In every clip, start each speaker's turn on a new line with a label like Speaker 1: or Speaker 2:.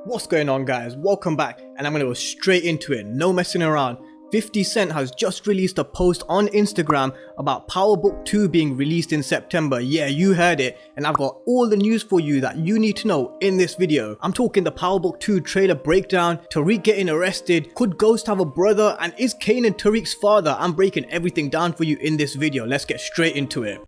Speaker 1: What's going on, guys? Welcome back, and I'm gonna go straight into it, no messing around. 50 Cent has just released a post on Instagram about Power Book 2 being released in September. Yeah, you heard it, and I've got all the news for you that you need to know in this video. I'm talking the Power Book 2 trailer breakdown, Tariq getting arrested, could Ghost have a brother, and is Kanan Tariq's father? I'm breaking everything down for you in this video. Let's get straight into it.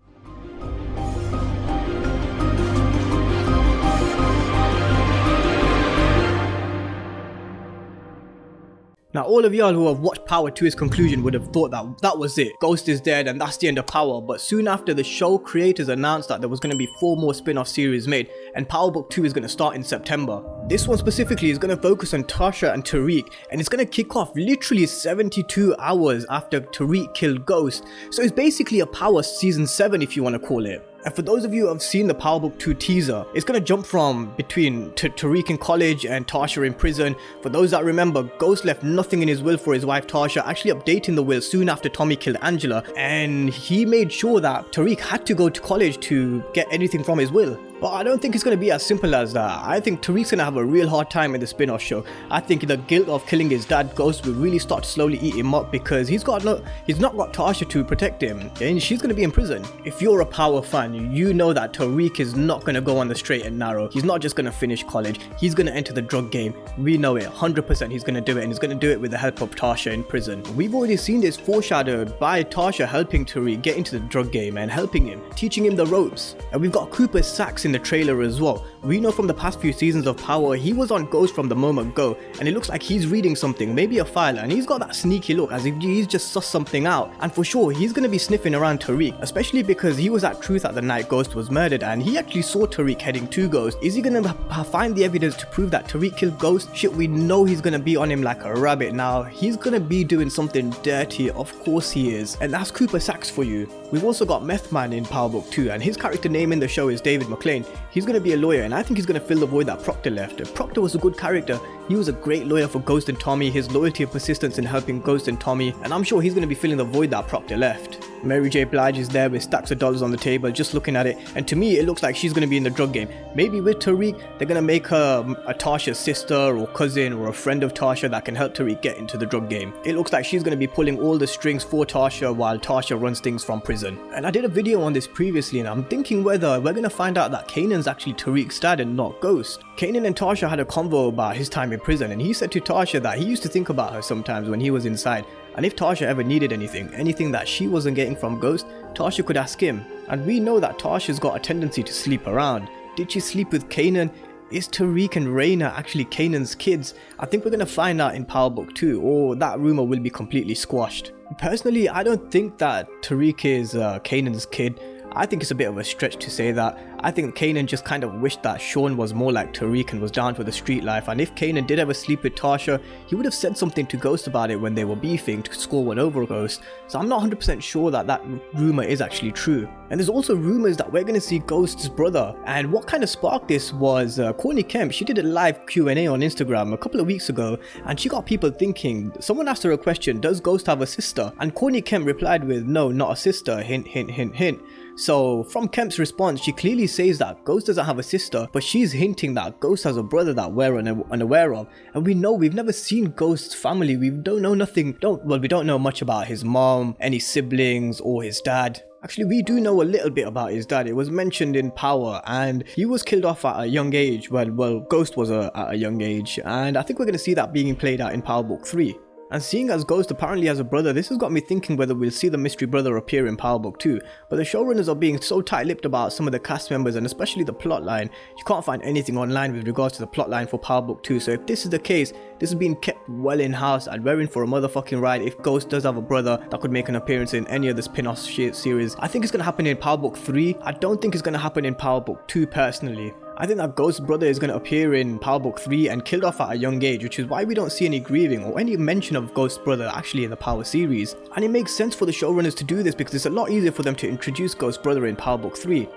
Speaker 1: Now, all of y'all who have watched Power to its conclusion would have thought that that was it. Ghost is dead and that's the end of Power, but soon after, the show creators announced that there was going to be 4 more spin-off series made, and Power Book 2 is going to start in September. This one specifically is going to focus on Tasha and Tariq, and it's going to kick off literally 72 hours after Tariq killed Ghost. So it's basically a Power Season 7 if you want to call it. And for those of you who have seen the Power Book 2 teaser, it's going to jump from between Tariq in college and Tasha in prison. For those that remember, Ghost left nothing in his will for his wife Tasha, actually updating the will soon after Tommy killed Angela, and he made sure that Tariq had to go to college to get anything from his will. But I don't think it's going to be as simple as that. I think Tariq's going to have a real hard time in the spin-off show. I think the guilt of killing his dad, Ghost, will really start to slowly eat him up because he's not got Tasha to protect him, and she's going to be in prison. If you're a Power fan, you know that Tariq is not going to go on the straight and narrow. He's not just going to finish college. He's going to enter the drug game. We know it. 100% he's going to do it, and he's going to do it with the help of Tasha in prison. We've already seen this foreshadowed by Tasha helping Tariq get into the drug game and helping him, teaching him the ropes. And we've got Cooper Saxe in the trailer as well. We know from the past few seasons of Power, he was on Ghost from the moment go, and it looks like he's reading something, maybe a file, and he's got that sneaky look as if he's just sussed something out. And for sure, he's going to be sniffing around Tariq, especially because he was at Truth at the night Ghost was murdered, and he actually saw Tariq heading to Ghost. Is he going to find the evidence to prove that Tariq killed Ghost? Shit, we know he's going to be on him like a rabbit. Now, he's going to be doing something dirty, of course he is, and that's Cooper Saxe for you. We've also got Meth Man in Power Book 2, and his character name in the show is David McLean. He's going to be a lawyer, and I think he's going to fill the void that Proctor left. Proctor was a good character. He was a great lawyer for Ghost and Tommy, his loyalty and persistence in helping Ghost and Tommy, and I'm sure he's going to be filling the void that Proctor left. Mary J. Blige is there with stacks of dollars on the table, just looking at it, and to me it looks like she's going to be in the drug game. Maybe with Tariq, they're going to make her a Tasha's sister or cousin or a friend of Tasha that can help Tariq get into the drug game. It looks like she's going to be pulling all the strings for Tasha while Tasha runs things from prison. And I did a video on this previously, and I'm thinking whether we're going to find out that Kanan's actually Tariq's dad and not Ghost. Kanan and Tasha had a convo about his time in prison, and he said to Tasha that he used to think about her sometimes when he was inside, and if Tasha ever needed anything that she wasn't getting from Ghost, Tasha could ask him. And we know that Tasha's got a tendency to sleep around. Did she sleep with Kanan? Is Tariq and Raina actually Kanan's kids? I think we're going to find out in Power Book 2, or that rumor will be completely squashed. Personally, I don't think that Tariq is Kanan's kid. I think it's a bit of a stretch to say that. I think Kanan just kind of wished that Sean was more like Tariq and was down for the street life, and if Kanan did ever sleep with Tasha, he would have said something to Ghost about it when they were beefing to score one over Ghost. So I'm not 100% sure that that rumor is actually true. And there's also rumors that we're going to see Ghost's brother, and what kind of sparked this was Courtney Kemp. She did a live Q&A on Instagram a couple of weeks ago, and she got people thinking. Someone asked her a question, does Ghost have a sister? And Courtney Kemp replied with, no, not a sister, hint, hint, hint, hint. So from Kemp's response, she clearly says that Ghost doesn't have a sister, but she's hinting that Ghost has a brother that we're unaware of. And we know we've never seen Ghost's family. We don't know we don't know much about his mom, any siblings, or his dad. Actually, we do know a little bit about his dad. It was mentioned in Power, and he was killed off at a young age. Well, Ghost was at a young age, and I think we're going to see that being played out in Power Book 3. And seeing as Ghost apparently has a brother, this has got me thinking whether we'll see the mystery brother appear in Power Book 2. But the showrunners are being so tight-lipped about some of the cast members and especially the plotline. You can't find anything online with regards to the plotline for Power Book 2. So if this is the case, this is being kept well in-house, and we're in for a motherfucking ride if Ghost does have a brother that could make an appearance in any of the spin-off series. I think it's going to happen in Power Book 3. I don't think it's going to happen in Power Book 2 personally. I think that Ghost's brother is going to appear in Power Book 3 and killed off at a young age, which is why we don't see any grieving or any mention of Ghost's brother actually in the Power series. And it makes sense for the showrunners to do this because it's a lot easier for them to introduce Ghost's brother in Power Book 3.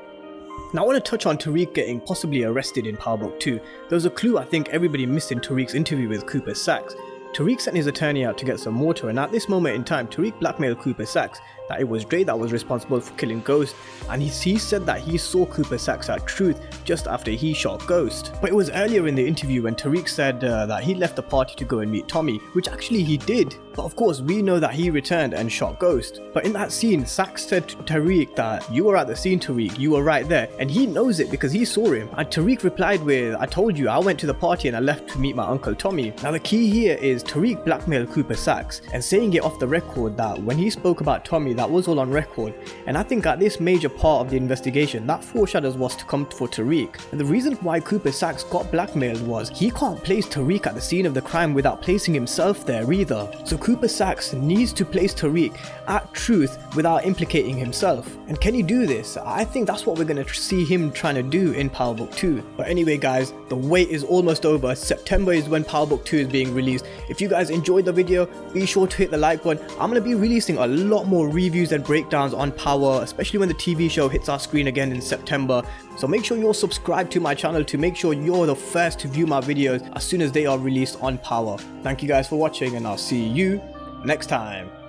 Speaker 1: Now I want to touch on Tariq getting possibly arrested in Power Book 2. There was a clue I think everybody missed in Tariq's interview with Cooper Saxe. Tariq sent his attorney out to get some water, and at this moment in time, Tariq blackmailed Cooper Saxe. that it was Dre that was responsible for killing Ghost, and he said that he saw Cooper Saxe at Truth just after he shot Ghost. But it was earlier in the interview when Tariq said that he left the party to go and meet Tommy, which actually he did. But of course we know that he returned and shot Ghost. But in that scene, Saxe said to Tariq that you were at the scene, Tariq, you were right there, and he knows it because he saw him. And Tariq replied with, I told you, I went to the party and I left to meet my uncle Tommy. Now the key here is Tariq blackmailed Cooper Saxe and saying it off the record that when he spoke about Tommy, that was all on record. And I think at this major part of the investigation, that foreshadows what's to come for Tariq. And the reason why Cooper Saxe got blackmailed was he can't place Tariq at the scene of the crime without placing himself there either. So Cooper Saxe needs to place Tariq at Truth without implicating himself. And can he do this? I think that's what we're going to see him trying to do in Power Book 2. But anyway guys, the wait is almost over. September is when Power Book 2 is being released. If you guys enjoyed the video, be sure to hit the like button. I'm going to be releasing a lot more reviews and breakdowns on Power, especially when the TV show hits our screen again in September. So make sure you're subscribed to my channel to make sure you're the first to view my videos as soon as they are released on Power. Thank you guys for watching, and I'll see you next time.